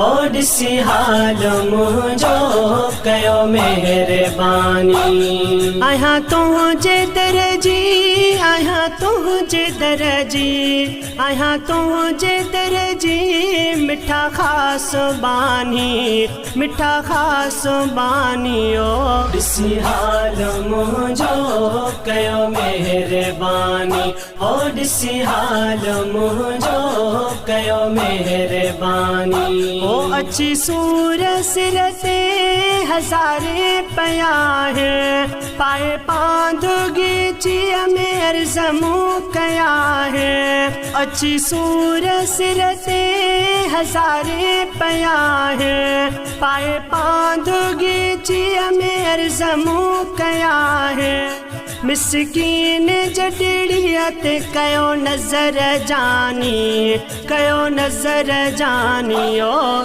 और सी हाल मुझो कयो मेहरबानी। आया तुझे दरजी, आया तुझे दरजी, आया तुझे दरजी, मिठा खास बानी, मिठा खास बानी। और सी हाल मुझो कयो मेहरबानी, और सी हाल मुझो कयो मेहरबानी। ओ अच्छी सूर सिर ते हज़ारे पया है, पाए पांदुगी चिया में अर्ज़मू कया है। अच्छी सूर सिर ते हज़ारे पया है, पाए पांदुगी चिया में अर्ज़मू कया है। मिस्कीन जडड़ियत कयो नज़र जानी, कयो नज़र जानी। ओ